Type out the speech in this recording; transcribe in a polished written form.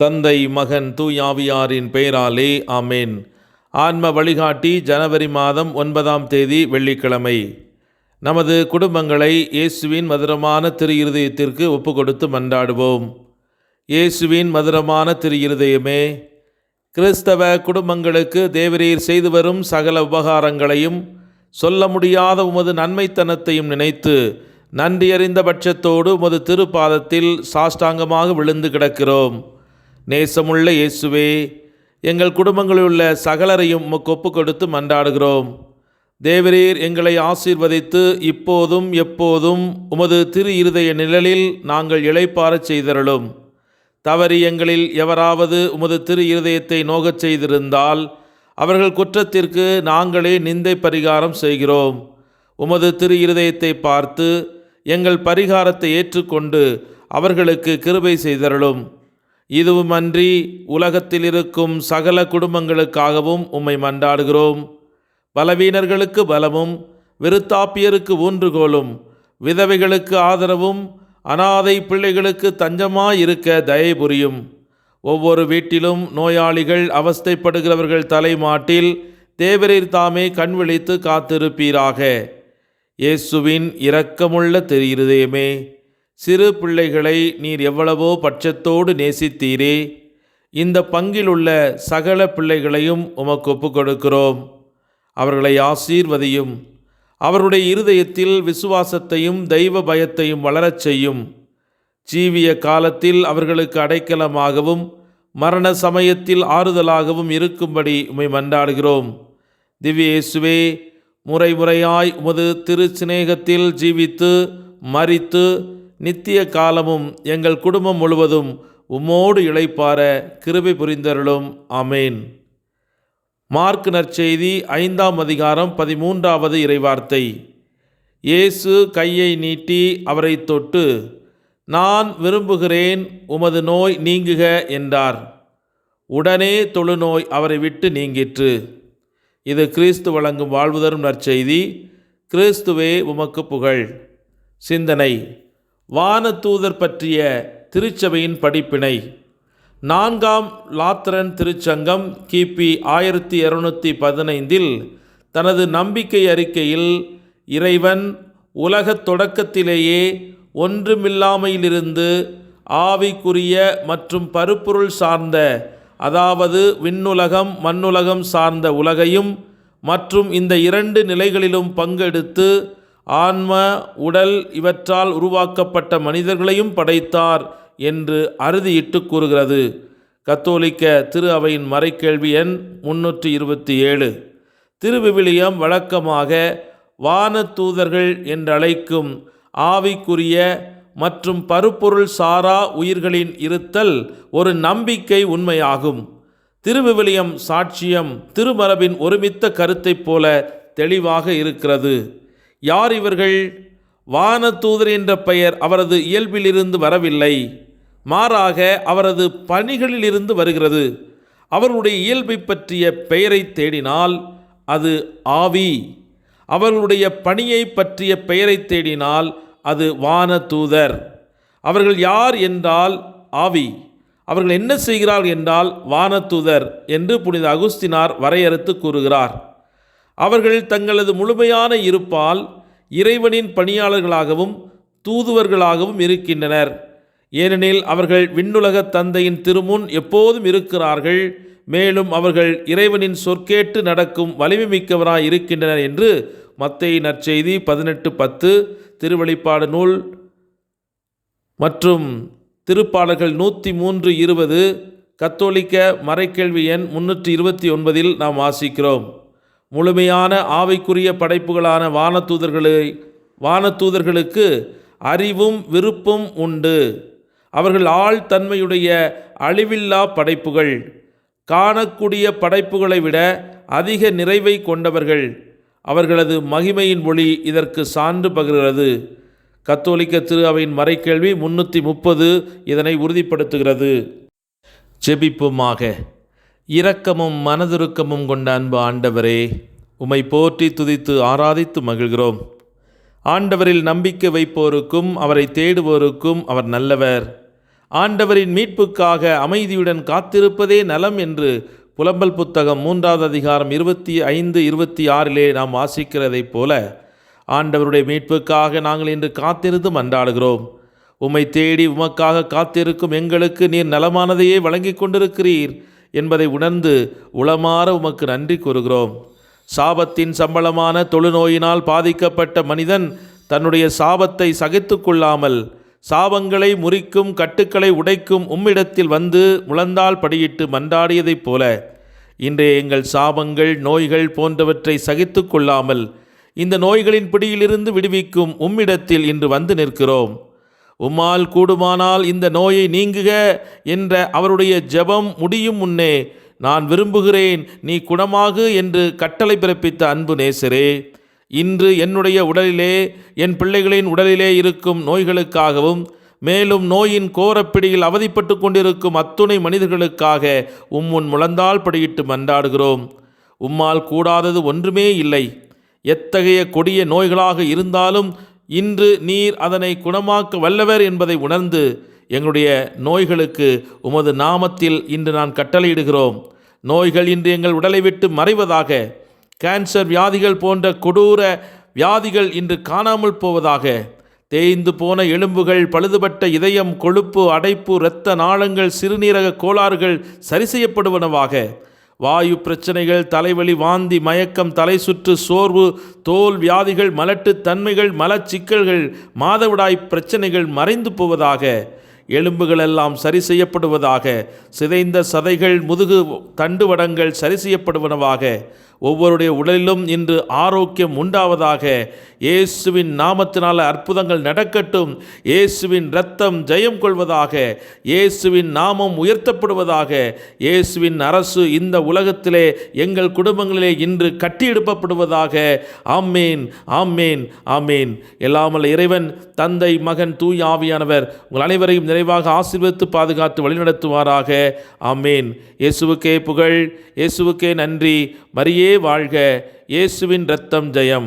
தந்தை, மகன், தூயாவியாரின் பெயராலே ஆமேன். ஆன்ம வழிகாட்டி ஜனவரி மாதம் 9ஆம் தேதி வெள்ளிக்கிழமை. நமது குடும்பங்களை இயேசுவின் மதுரமான திரு இருதயத்திற்கு ஒப்புக்கொடுத்து மன்றாடுவோம். இயேசுவின் மதுரமான திரு இருதயமே, கிறிஸ்தவ குடும்பங்களுக்கு தேவரீர் செய்து வரும் சகல உபகாரங்களையும் சொல்ல முடியாத உமது நன்மைத்தனத்தையும் நினைத்து நன்றியறிந்த பட்சத்தோடு உமது திருப்பாதத்தில் சாஷ்டாங்கமாக விழுந்து கிடக்கிறோம். நேசமுள்ள இயேசுவே, எங்கள் குடும்பங்களில் உள்ள சகலரையும் உமக்கு ஒப்புக் கொடுத்து மன்றாடுகிறோம். தேவரீர் எங்களை ஆசீர்வதித்து இப்போதும் எப்போதும் உமது திரு இருதய நிழலில் நாங்கள் இளைப்பாறச் செய்தருளும். தவறி எங்களில் எவராவது உமது திரு இருதயத்தை நோகச் செய்திருந்தால் அவர்கள் குற்றத்திற்கு நாங்களே நிந்தை பரிகாரம் செய்கிறோம். உமது திரு இருதயத்தை பார்த்து எங்கள் பரிகாரத்தை ஏற்றுக்கொண்டு அவர்களுக்கு கிருபை செய்தருளும். இதுவுமன்றி உலகத்தில் இருக்கும் சகல குடும்பங்களுக்காகவும் உம்மை மன்றாடுகிறோம். பலவீனர்களுக்கு பலமும், விருத்தாப்பியருக்கு ஊன்றுகோலும், விதவைகளுக்கு ஆதரவும், அனாதை பிள்ளைகளுக்கு தஞ்சமாயிருக்க தயை புரியும். ஒவ்வொரு வீட்டிலும் நோயாளிகள் அவஸ்தைப்படுகிறவர்கள் தலைமாட்டில் தேவரீர் தாமே கண்விழித்து காத்திருப்பீராக. இயேசுவின் இரக்கமுள்ள திரு இருதயமே, சிறு பிள்ளைகளை நீர் எவ்வளவோ பட்சத்தோடு நேசித்தீரே. இந்த பங்கிலுள்ள சகல பிள்ளைகளையும் உமக்கு ஒப்புக் கொடுக்கிறோம். அவர்களை ஆசீர்வதியும். அவருடைய இருதயத்தில் விசுவாசத்தையும் தெய்வ பயத்தையும் வளரச் செய்யும். ஜீவிய காலத்தில் அவர்களுக்கு அடைக்கலமாகவும் மரண சமயத்தில் ஆறுதலாகவும் இருக்கும்படி உம்மை மன்றாடுகிறோம். திவ்ய இயேசுவே, முறை முறையாய் உமது திரு சிநேகத்தில் ஜீவித்து மரித்து நித்திய காலமும் எங்கள் குடும்பம் முழுவதும் உம்மோடு இளைப்பாற கிருபை புரிந்தருளும். ஆமேன். மார்க் நற்செய்தி 5ஆம் அதிகாரம் 13வது இறைவார்த்தை. இயேசு கையை நீட்டி அவரை தொட்டு, நான் விரும்புகிறேன், உமது நோய் நீங்குக என்றார். உடனே தொழுநோய் அவரை விட்டு நீங்கிற்று. இது கிறிஸ்து வழங்கும் வாழ்வு தரும் நற்செய்தி. கிறிஸ்துவே உமக்கு புகழ். சிந்தனை. வானதூதர் பற்றிய திருச்சபையின் படிப்பினை. 4ஆம் லாத்திரன் திருச்சங்கம் கிபி 1215 தனது நம்பிக்கை அறிக்கையில் இறைவன் உலகத் தொடக்கத்திலேயே ஒன்றுமில்லாமையிலிருந்து ஆவிக்குரிய மற்றும் பருப்பொருள் சார்ந்த, அதாவது விண்ணுலகம் மண்ணுலகம் சார்ந்த உலகையும் மற்றும் இந்த இரண்டு நிலைகளிலும் பங்கெடுத்து ஆன்ம உடல் இவற்றால் உருவாக்கப்பட்ட மனிதர்களையும் படைத்தார் என்று அறுதியிட்டு கூறுகிறது கத்தோலிக்க திரு அவையின் மறைக்கேள்வி எண் 327. திருவிவிலியம் வழக்கமாக வானதூதர்கள் என்றழைக்கும் ஆவிக்குரிய மற்றும் பருப்பொருள் சாரா உயிர்களின் இருத்தல் ஒரு நம்பிக்கை உண்மையாகும். திருவிவிலியம் சாட்சியம் திருமரபின் ஒருமித்த கருத்தைப் போல தெளிவாக இருக்கிறது. யார் இவர்கள்? வானதூதர் என்ற பெயர் அவரது இயல்பிலிருந்து வரவில்லை, மாறாக அவரது பணிகளிலிருந்து வருகிறது. அவர்களுடைய இயல்பை பற்றிய பெயரை தேடினால் அது ஆவி, அவர்களுடைய பணியை பற்றிய பெயரை தேடினால் அது வானதூதர். அவர்கள் யார் என்றால் ஆவி, அவர்கள் என்ன செய்கிறார்கள் என்றால் வானதூதர் என்று புனித அகுஸ்தினார் வரையறுத்து கூறுகிறார். அவர்கள் தங்களது முழுமையான இருப்பால் இறைவனின் பணியாளர்களாகவும் தூதுவர்களாகவும் இருக்கின்றனர். ஏனெனில் அவர்கள் விண்ணுலக தந்தையின் திருமுன் எப்போதும் இருக்கிறார்கள். மேலும் அவர்கள் இறைவனின் சொற்கேட்டு நடக்கும் வலிமை மிக்கவராய் இருக்கின்றனர் என்று மத்தேயு நற்செய்தி 18:10, திருவெளிப்பாடு நூல் மற்றும் திருப்பாடல்கள் 103:20, கத்தோலிக்க மறைக்கேள்வி எண் 329 நாம் வாசிக்கிறோம். முழுமையான ஆவிக்குரிய படைப்புகளான வானதூதர்களுக்கு அறிவும் விருப்பும் உண்டு. அவர்கள் ஆழ்தன்மையுடைய அழிவில்லா படைப்புகள். காணக்கூடிய படைப்புகளை விட அதிக நிறைவை கொண்டவர்கள். அவர்களது மகிமையின் ஒளி இதற்கு சான்று பகிர்கிறது. கத்தோலிக்க திரு அவையின் மறைக்கேள்வி 330 இதனை உறுதிப்படுத்துகிறது. ஜெபிப்புமாக. இரக்கமும் மனதுருக்கமும் கொண்ட அன்பு ஆண்டவரே, உம்மை போற்றி துதித்து ஆராதித்து மகிழ்கிறோம். ஆண்டவரில் நம்பிக்கை வைப்போருக்கும் அவரை தேடுவோருக்கும் அவர் நல்லவர். ஆண்டவரின் மீட்புக்காக அமைதியுடன் காத்திருப்பதே நலம் என்று புலம்பல் புத்தகம் 3வது அதிகாரம் 25-26 நாம் வாசிக்கிறதைப் போல ஆண்டவருடைய மீட்புக்காக நாங்கள் இன்று காத்திருந்து மன்றாடுகிறோம். உம்மை தேடி உமக்காக காத்திருக்கும் எங்களுக்கு நீர் நலமானதையே வழங்கி கொண்டிருக்கிறீர் என்பதை உணர்ந்து உளமாற உமக்கு நன்றி கூறுகிறோம். சாபத்தின் சம்பளமான தொழுநோயினால் பாதிக்கப்பட்ட மனிதன் தன்னுடைய சாபத்தை சகித்து கொள்ளாமல் சாபங்களை முறிக்கும் கட்டுக்களை உடைக்கும் உம்மிடத்தில் வந்து முழந்தால் படியிட்டு மன்றாடியதைப் போல இன்றைய எங்கள் சாபங்கள் நோய்கள் போன்றவற்றை சகித்து கொள்ளாமல் இந்த நோய்களின் பிடியிலிருந்து விடுவிக்கும் உம்மிடத்தில் இன்று வந்து நிற்கிறோம். உம்மால் கூடுமானால் இந்த நோயை நீங்குக என்ற அவருடைய ஜெபம் முடியும் முன்னே நான் விரும்புகிறேன், நீ குணமாகு என்று கட்டளை பிறப்பித்த அன்பு நேசரே, இன்று என்னுடைய உடலிலே என் பிள்ளைகளின் உடலிலே இருக்கும் நோய்களுக்காகவும் மேலும் நோயின் கோரப்பிடியில் அவதிப்பட்டு கொண்டிருக்கும் அத்துணை மனிதர்களுக்காக உம்முன் முழந்தால் படியிட்டு மன்றாடுகிறோம். உம்மால் கூடாதது ஒன்றுமே இல்லை. எத்தகைய கொடிய நோய்களாக இருந்தாலும் இன்று நீர் அதனை குணமாக்க வல்லவர் என்பதை உணர்ந்து எங்களுடைய நோய்களுக்கு உமது நாமத்தில் இன்று நான் கட்டளையிடுகிறோம். நோய்கள் இன்று எங்கள் உடலை விட்டு மறைவதாக. கேன்சர் வியாதிகள் போன்ற கொடூர வியாதிகள் இன்று காணாமல் போவதாக. தேய்ந்து போன எலும்புகள், பழுதுபட்ட இதயம், கொழுப்பு, அடைப்பு, இரத்த நாளங்கள், சிறுநீரக கோளாறுகள் சரி செய்யப்படுவனவாக. வாயு பிரச்சனைகள், தலைவலி, வாந்தி, மயக்கம், தலை சுற்று, சோர்வு, தோல் வியாதிகள், மலட்டு தன்மைகள், மலச்சிக்கல்கள், மாதவிடாய் பிரச்சனைகள் மறைந்து போவதாக. எலும்புகளெல்லாம் சரி செய்யப்படுவதாக. சிதைந்த சதைகள், முதுகு தண்டுவடங்கள் சரி செய்யப்படுவனவாக. ஒவ்வொருடைய உடலிலும் இன்று ஆரோக்கியம் உண்டாவதாக. இயேசுவின் நாமத்தினால் அற்புதங்கள் நடக்கட்டும். இயேசுவின் இரத்தம் ஜெயம் கொள்வதாக. இயேசுவின் நாமம் உயர்த்தப்படுவதாக. இயேசுவின் அரசு இந்த உலகத்திலே எங்கள் குடும்பங்களிலே இன்று கட்டியெழுப்பப்படுவதாக. ஆமேன், ஆமேன், ஆமேன். எல்லாமல்ல இறைவன் தந்தை, மகன், தூய் ஆவியானவர் உங்கள் அனைவரையும் நிறைவாக ஆசீர்வதித்து பாதுகாத்து வழிநடத்துவாராக. ஆமேன். இயேசுவுக்கே புகழ், இயேசுவுக்கே நன்றி. மரியே வாழ்க. இயேசுவின் இரத்தம் ஜெயம்.